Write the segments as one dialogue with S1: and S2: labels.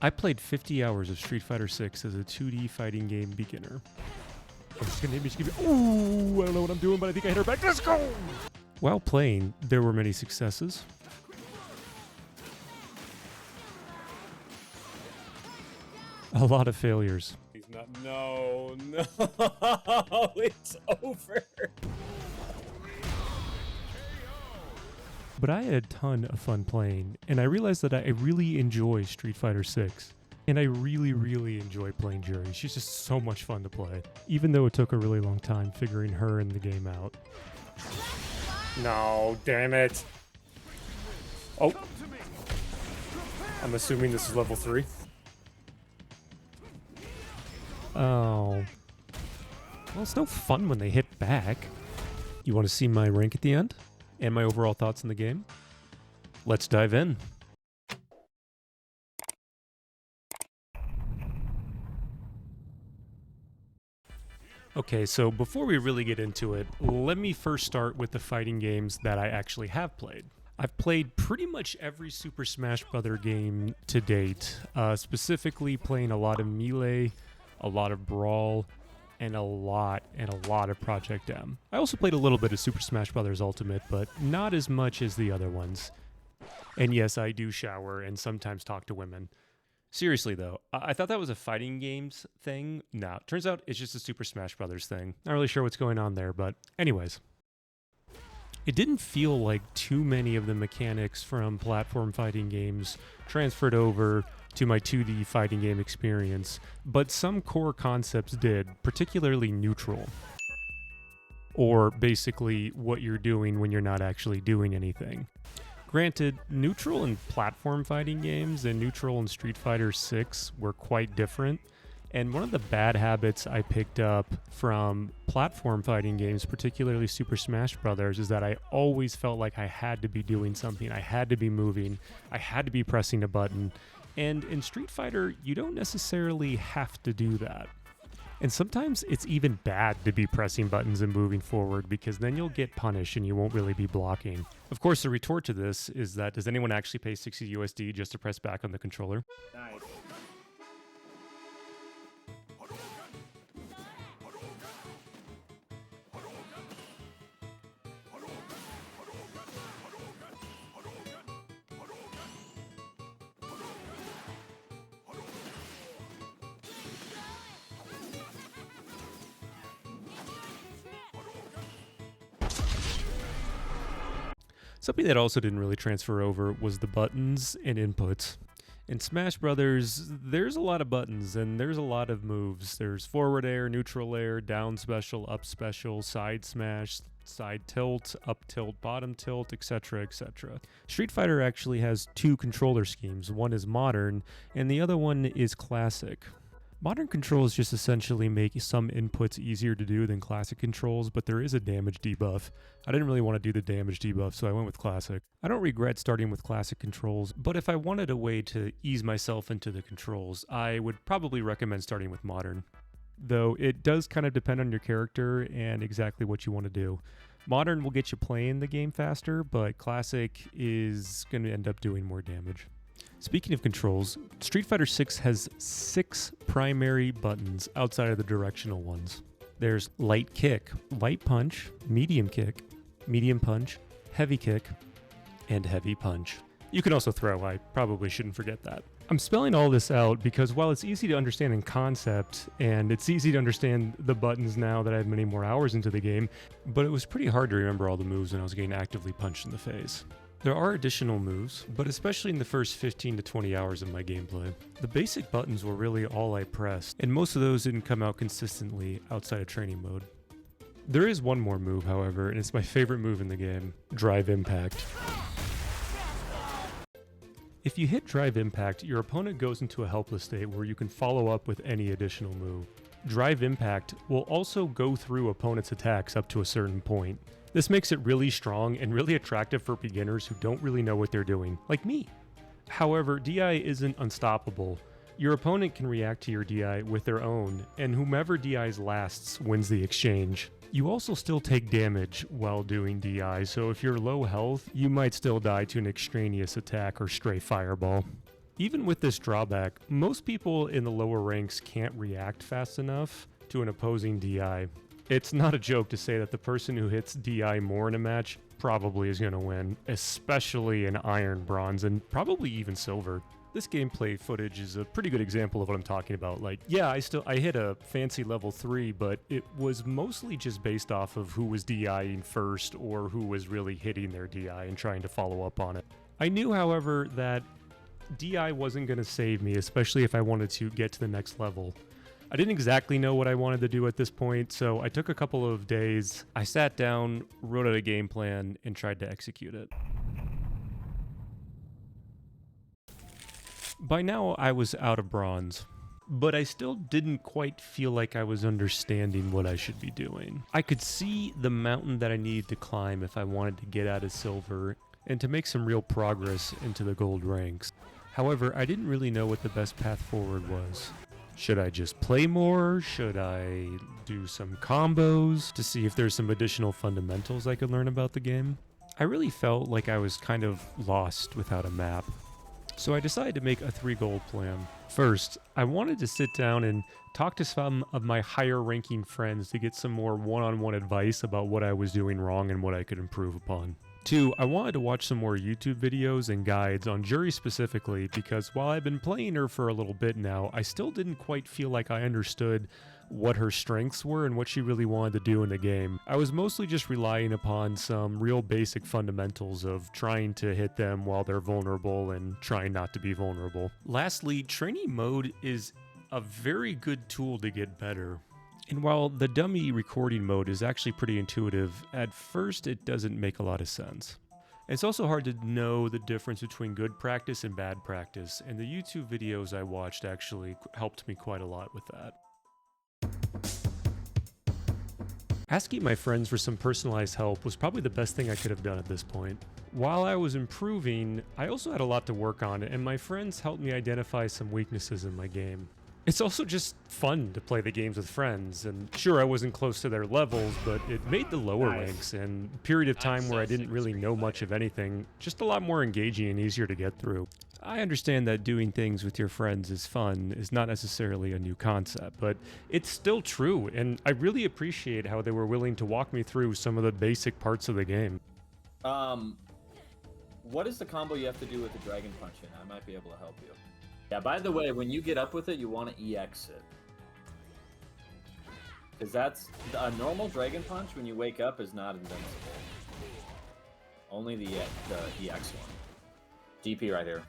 S1: I played 50 hours of Street Fighter 6 as a 2D fighting game beginner. I'm just gonna give me. Ooh, I don't know what I'm doing, but I think I hit her back. Let's go! While playing, there were many successes. A lot of failures.
S2: He's not. No, it's over.
S1: But I had a ton of fun playing, and I realized that I really enjoy Street Fighter 6. And I really, really enjoy playing Jerry. She's just so much fun to play, even though it took a really long time figuring her and the game out. No, damn it. Oh. I'm assuming this is level 3. Oh. Well, it's no fun when they hit back. You want to see my rank at the end? And my overall thoughts on the game? Let's dive in. Okay, so before we really get into it, let me first start with the fighting games that I actually have played. I've played pretty much every Super Smash Bros. Game to date, specifically playing a lot of Melee, a lot of Brawl, and a lot of Project M. I also played a little bit of Super Smash Bros. Ultimate, but not as much as the other ones. And yes, I do shower and sometimes talk to women. Seriously though, I thought that was a fighting games thing. No, turns out it's just a Super Smash Bros. Thing. Not really sure what's going on there, but anyways. It didn't feel like too many of the mechanics from platform fighting games transferred over to my 2D fighting game experience, but some core concepts did, particularly neutral. Or basically what you're doing when you're not actually doing anything. Granted, neutral in platform fighting games and neutral in Street Fighter 6 were quite different, and one of the bad habits I picked up from platform fighting games, particularly Super Smash Bros., is that I always felt like I had to be doing something, I had to be moving, I had to be pressing a button, and in Street Fighter, you don't necessarily have to do that. And sometimes it's even bad to be pressing buttons and moving forward, because then you'll get punished and you won't really be blocking. Of course, the retort to this is that does anyone actually pay 60 USD just to press back on the controller?
S2: Nice.
S1: Something that also didn't really transfer over was the buttons and inputs. In Smash Brothers, there's a lot of buttons and there's a lot of moves. There's forward air, neutral air, down special, up special, side smash, side tilt, up tilt, bottom tilt, etc., etc. Street Fighter actually has two controller schemes. One is modern and the other one is classic. Modern controls just essentially make some inputs easier to do than classic controls, but there is a damage debuff. I didn't really want to do the damage debuff, so I went with classic. I don't regret starting with classic controls, but if I wanted a way to ease myself into the controls, I would probably recommend starting with modern. Though it does kind of depend on your character and exactly what you want to do. Modern will get you playing the game faster, but classic is going to end up doing more damage. Speaking of controls, Street Fighter 6 has 6 primary buttons outside of the directional ones. There's light kick, light punch, medium punch, heavy kick, and heavy punch. You can also throw, I probably shouldn't forget that. I'm spelling all this out because while it's easy to understand in concept, and it's easy to understand the buttons now that I have many more hours into the game, but it was pretty hard to remember all the moves when I was getting actively punched in the face. There are additional moves, but especially in the first 15 to 20 hours of my gameplay. The basic buttons were really all I pressed, and most of those didn't come out consistently outside of training mode. There is one more move, however, and it's my favorite move in the game, Drive Impact. If you hit Drive Impact, your opponent goes into a helpless state where you can follow up with any additional move. Drive Impact will also go through opponents' attacks up to a certain point. This makes it really strong and really attractive for beginners who don't really know what they're doing, like me. However, DI isn't unstoppable. Your opponent can react to your DI with their own, and whomever DIs lasts wins the exchange. You also still take damage while doing DI, so if you're low health, you might still die to an extraneous attack or stray fireball. Even with this drawback, most people in the lower ranks can't react fast enough to an opposing DI. It's not a joke to say that the person who hits DI more in a match probably is going to win, especially in Iron, Bronze, and probably even Silver. This gameplay footage is a pretty good example of what I'm talking about. Like, yeah, I hit a fancy level 3, but it was mostly just based off of who was DIing first or who was really hitting their DI and trying to follow up on it. I knew, however, that DI wasn't going to save me, especially if I wanted to get to the next level. I didn't exactly know what I wanted to do at this point, so I took a couple of days. I sat down, wrote out a game plan, and tried to execute it. By now, I was out of Bronze, but I still didn't quite feel like I was understanding what I should be doing. I could see the mountain that I needed to climb if I wanted to get out of Silver and to make some real progress into the gold ranks. However, I didn't really know what the best path forward was. Should I just play more? Should I do some combos to see if there's some additional fundamentals I could learn about the game? I really felt like I was kind of lost without a map. So I decided to make a 3-goal plan. First, I wanted to sit down and talk to some of my higher ranking friends to get some more one-on-one advice about what I was doing wrong and what I could improve upon. 2, I wanted to watch some more YouTube videos and guides on Jury specifically because while I've been playing her for a little bit now, I still didn't quite feel like I understood what her strengths were and what she really wanted to do in the game. I was mostly just relying upon some real basic fundamentals of trying to hit them while they're vulnerable and trying not to be vulnerable. Lastly, training mode is a very good tool to get better. And while the dummy recording mode is actually pretty intuitive, at first it doesn't make a lot of sense. It's also hard to know the difference between good practice and bad practice, and the YouTube videos I watched actually helped me quite a lot with that. Asking my friends for some personalized help was probably the best thing I could have done at this point. While I was improving, I also had a lot to work on, and my friends helped me identify some weaknesses in my game. It's also just fun to play the games with friends, and sure, I wasn't close to their levels, but it made the lower ranks and a period of time where I didn't really know much of anything just a lot more engaging and easier to get through. I understand that doing things with your friends is fun is not necessarily a new concept, but it's still true, and I really appreciate how they were willing to walk me through some of the basic parts of the game.
S3: What is the combo you have to do with the Dragon Punch in? I might be able to help you. Yeah, by the way, when you get up with it, you want to EX it. Because that's... A normal Dragon Punch, when you wake up, is not invincible. Only the EX one. DP right here.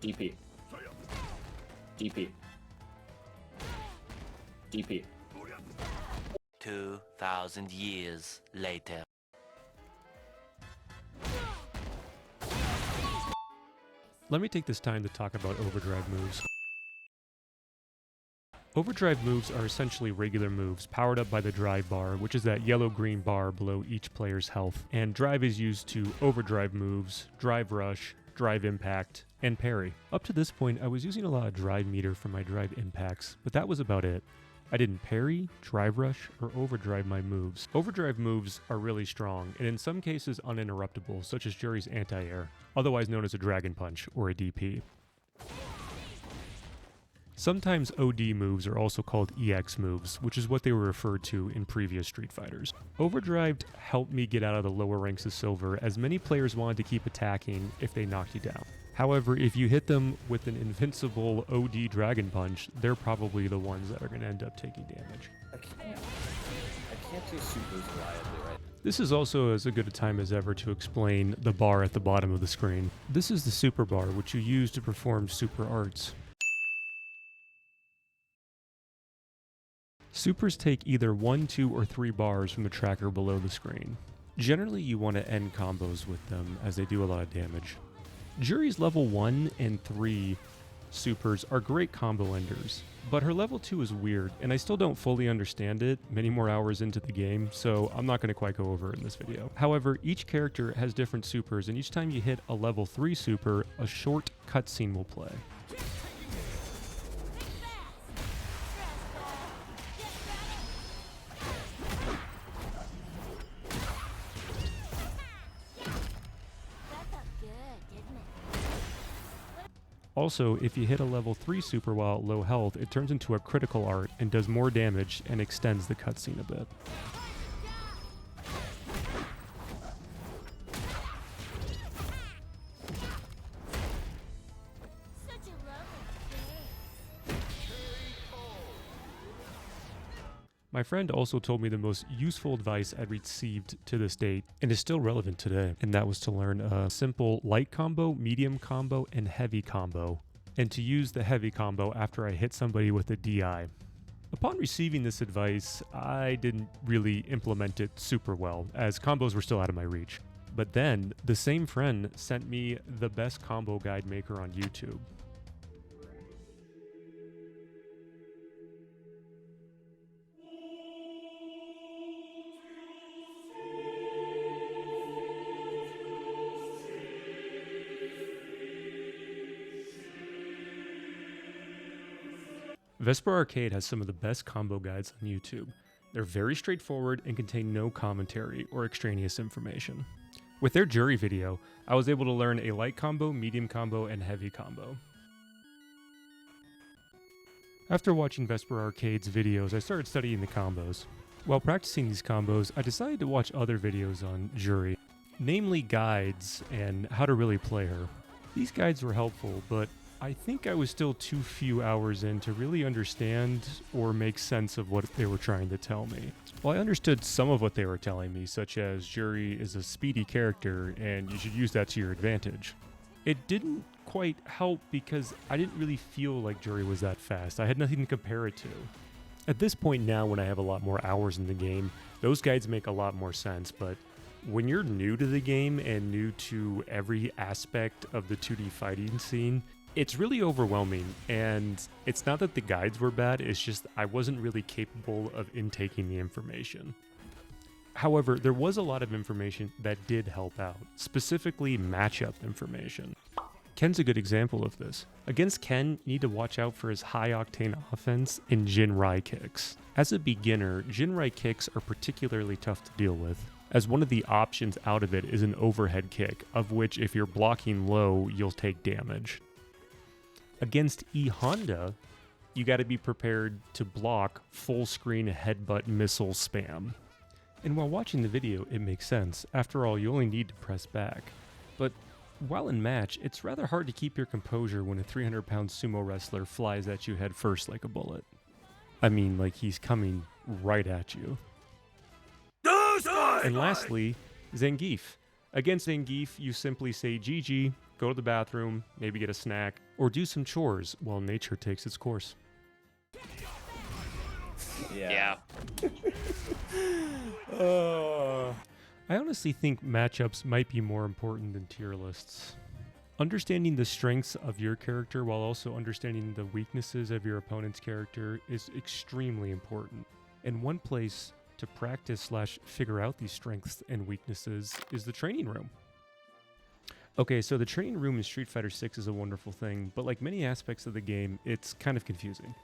S3: DP. DP. DP.
S4: 2,000 years later.
S1: Let me take this time to talk about overdrive moves. Overdrive moves are essentially regular moves powered up by the drive bar, which is that yellow-green bar below each player's health, and drive is used to overdrive moves, drive rush, drive impact, and parry. Up to this point, I was using a lot of drive meter for my drive impacts, but that was about it. I didn't parry, drive rush, or overdrive my moves. Overdrive moves are really strong, and in some cases uninterruptible, such as Jury's anti-air, otherwise known as a Dragon Punch, or a DP. Sometimes OD moves are also called EX moves, which is what they were referred to in previous Street Fighters. Overdrive helped me get out of the lower ranks of Silver, as many players wanted to keep attacking if they knocked you down. However, if you hit them with an invincible OD Dragon Punch, they're probably the ones that are going to end up taking damage.
S3: I can't do supers reliably, right?
S1: This is also as good a time as ever to explain the bar at the bottom of the screen. This is the super bar, which you use to perform super arts. Supers take either 1, 2, or 3 bars from the tracker below the screen. Generally, you want to end combos with them, as they do a lot of damage. Jury's level 1 and 3 supers are great combo enders, but her level 2 is weird, and I still don't fully understand it many more hours into the game, so I'm not going to quite go over it in this video. However, each character has different supers, and each time you hit a level 3 super, a short cutscene will play. Also, if you hit a level 3 super while at low health, it turns into a critical art and does more damage and extends the cutscene a bit. My friend also told me the most useful advice I'd received to this date, and is still relevant today, and that was to learn a simple light combo, medium combo, and heavy combo, and to use the heavy combo after I hit somebody with a DI. Upon receiving this advice, I didn't really implement it super well, as combos were still out of my reach. But then, the same friend sent me the best combo guide maker on YouTube. VesperArcade has some of the best combo guides on YouTube. They're very straightforward and contain no commentary or extraneous information. With their jury video, I was able to learn a light combo, medium combo, and heavy combo. After watching VesperArcade's videos, I started studying the combos. While practicing these combos, I decided to watch other videos on jury, namely guides and how to really play her. These guides were helpful, but I think I was still too few hours in to really understand or make sense of what they were trying to tell me. While I understood some of what they were telling me, such as Jury is a speedy character and you should use that to your advantage, it didn't quite help because I didn't really feel like Jury was that fast. I had nothing to compare it to. At this point now, when I have a lot more hours in the game, those guides make a lot more sense, but when you're new to the game and new to every aspect of the 2D fighting scene, it's really overwhelming, and it's not that the guides were bad, it's just I wasn't really capable of intaking the information. However, there was a lot of information that did help out, specifically matchup information. Ken's a good example of this. Against Ken, you need to watch out for his high-octane offense and Jinrai kicks. As a beginner, Jinrai kicks are particularly tough to deal with, as one of the options out of it is an overhead kick, of which if you're blocking low, you'll take damage. Against E Honda, you got to be prepared to block full screen headbutt missile spam. And while watching the video, it makes sense. After all, you only need to press back. But while in match, it's rather hard to keep your composure when a 300-pound sumo wrestler flies at you head first like a bullet. I mean, like he's coming right at you. And lastly, Zangief. Against Zangief, you simply say GG, go to the bathroom, maybe get a snack, or do some chores while nature takes its course.
S2: Yeah.
S1: I honestly think matchups might be more important than tier lists. Understanding the strengths of your character while also understanding the weaknesses of your opponent's character is extremely important. And one place to practice/figure out these strengths and weaknesses is the training room. Okay, so the training room in Street Fighter 6 is a wonderful thing, but like many aspects of the game, it's kind of confusing.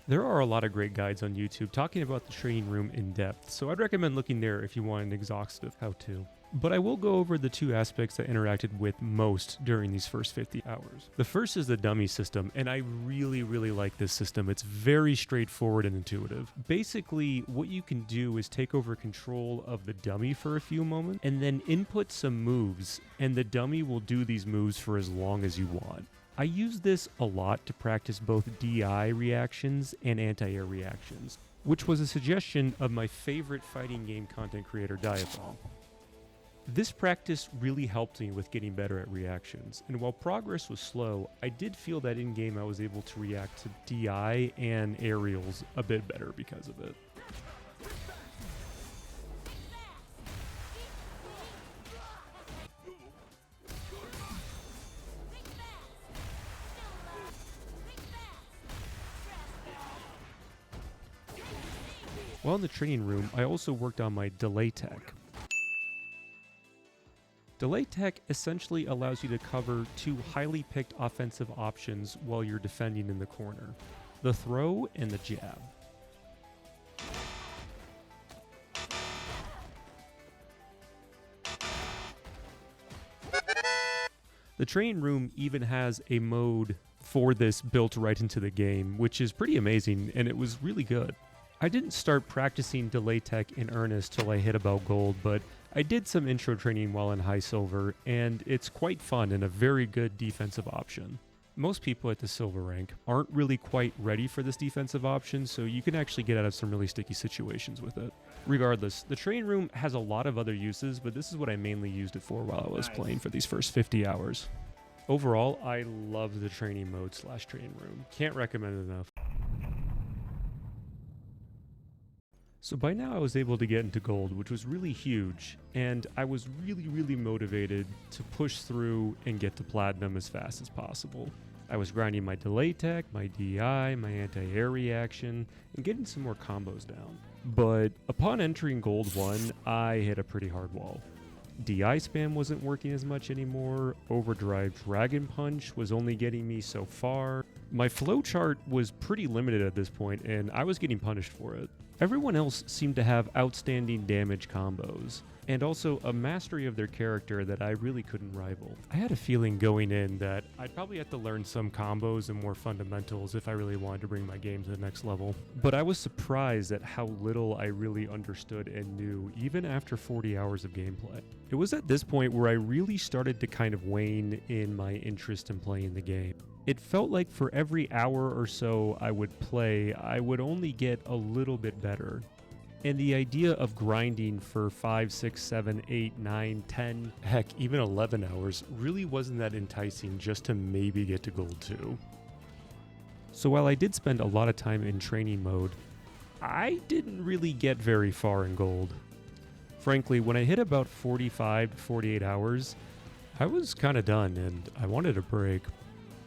S1: There are a lot of great guides on YouTube talking about the training room in depth, so I'd recommend looking there if you want an exhaustive how-to. But I will go over the two aspects that interacted with most during these first 50 hours. The first is the dummy system, and I really like this system. It's very straightforward and intuitive. Basically, what you can do is take over control of the dummy for a few moments, and then input some moves, and the dummy will do these moves for as long as you want. I use this a lot to practice both DI reactions and anti-air reactions, which was a suggestion of my favorite fighting game content creator, Diaphone. This practice really helped me with getting better at reactions, and while progress was slow, I did feel that in-game I was able to react to DI and aerials a bit better because of it. While in the training room, I also worked on my delay tech. Delay tech essentially allows you to cover two highly picked offensive options while you're defending in the corner: the throw and the jab. The training room even has a mode for this built right into the game, which is pretty amazing, and it was really good. I didn't start practicing delay tech in earnest till I hit about gold, but I did some intro training while in high silver, and it's quite fun and a very good defensive option. Most people at the silver rank aren't really quite ready for this defensive option, so you can actually get out of some really sticky situations with it. Regardless, the training room has a lot of other uses, but this is what I mainly used it for while I was playing for these first 50 hours. Overall, I love the training mode / training room. Can't recommend it enough. So by now I was able to get into gold, which was really huge, and I was really motivated to push through and get to platinum as fast as possible. I was grinding my delay tech, my DI, my anti-air reaction, and getting some more combos down. But upon entering gold 1, I hit a pretty hard wall. DI spam wasn't working as much anymore, overdrive dragon punch was only getting me so far. My flowchart was pretty limited at this point, and I was getting punished for it. Everyone else seemed to have outstanding damage combos, and also a mastery of their character that I really couldn't rival. I had a feeling going in that I'd probably have to learn some combos and more fundamentals if I really wanted to bring my game to the next level. But I was surprised at how little I really understood and knew even after 40 hours of gameplay. It was at this point where I really started to kind of wane in my interest in playing the game. It felt like for every hour or so I would play, I would only get a little bit better. And the idea of grinding for 5, 6, 7, 8, 9, 10, heck, even 11 hours really wasn't that enticing just to maybe get to gold 2. So while I did spend a lot of time in training mode, I didn't really get very far in gold. Frankly, when I hit about 45 to 48 hours, I was kind of done and I wanted a break.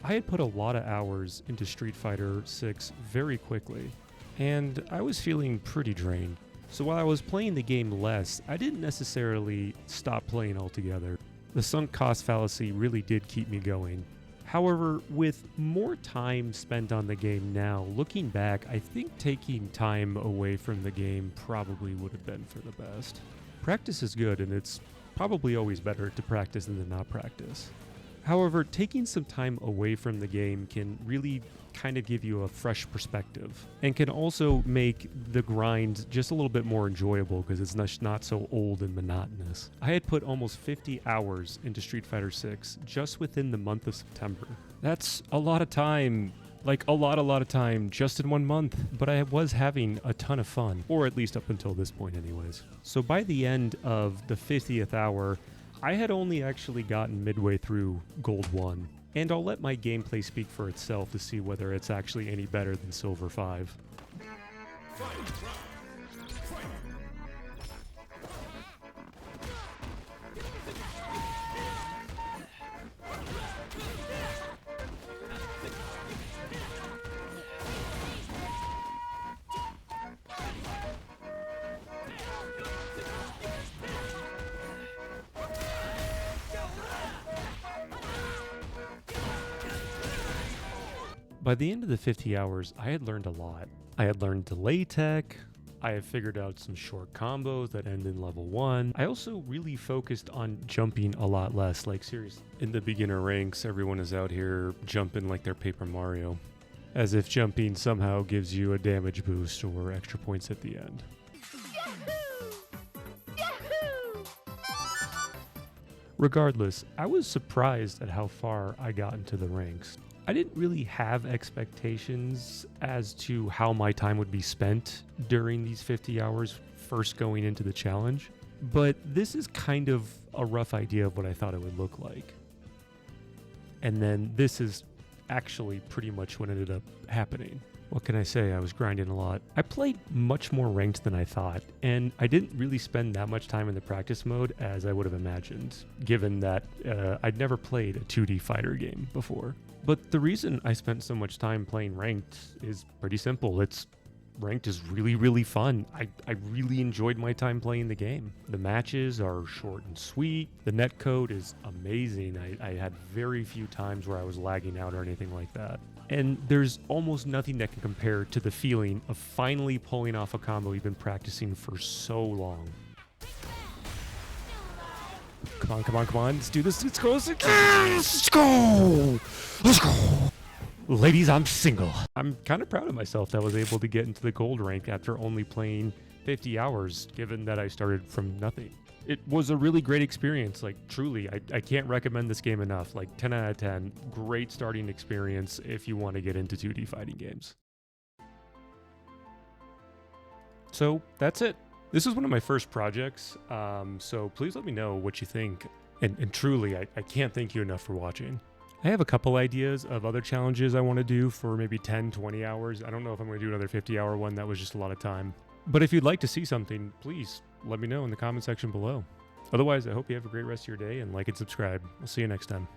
S1: I had put a lot of hours into Street Fighter 6 very quickly, and I was feeling pretty drained. So while I was playing the game less, I didn't necessarily stop playing altogether. The sunk cost fallacy really did keep me going. However, with more time spent on the game now, looking back, I think taking time away from the game probably would have been for the best. Practice is good, and it's probably always better to practice than to not practice. However, taking some time away from the game can really kind of give you a fresh perspective and can also make the grind just a little bit more enjoyable because it's not so old and monotonous. I had put almost 50 hours into Street Fighter 6 just within the month of September. That's a lot of time, like a lot of time just in 1 month, but I was having a ton of fun, or at least up until this point anyways. So by the end of the 50th hour, I had only actually gotten midway through Gold 1, and I'll let my gameplay speak for itself to see whether it's actually any better than Silver 5. By the end of the 50 hours, I had learned a lot. I had learned delay tech, I had figured out some short combos that end in level 1. I also really focused on jumping a lot less, like seriously. In the beginner ranks, everyone is out here jumping like they're Paper Mario, as if jumping somehow gives you a damage boost or extra points at the end. Regardless, I was surprised at how far I got into the ranks. I didn't really have expectations as to how my time would be spent during these 50 hours first going into the challenge, but this is kind of a rough idea of what I thought it would look like. And then this is actually pretty much what ended up happening. What can I say? I was grinding a lot. I played much more ranked than I thought, and I didn't really spend that much time in the practice mode as I would have imagined, given that I'd never played a 2D fighter game before. But the reason I spent so much time playing ranked is pretty simple. Ranked is really fun. I really enjoyed my time playing the game. The matches are short and sweet. The netcode is amazing. I had very few times where I was lagging out or anything like that. And there's almost nothing that can compare to the feeling of finally pulling off a combo you've been practicing for so long. Come on. Let's do this. Let's go. Ladies, I'm single. I'm kind of proud of myself that I was able to get into the gold rank after only playing 50 hours, given that I started from nothing. It was a really great experience, like truly, I can't recommend this game enough. Like 10 out of 10, great starting experience if you want to get into 2D fighting games. So that's it. This was one of my first projects, so please let me know what you think. And truly, I can't thank you enough for watching. I have a couple ideas of other challenges I want to do for maybe 10, 20 hours. I don't know if I'm going to do another 50-hour one. That was just a lot of time. But if you'd like to see something, please let me know in the comment section below. Otherwise, I hope you have a great rest of your day and like and subscribe. We'll see you next time.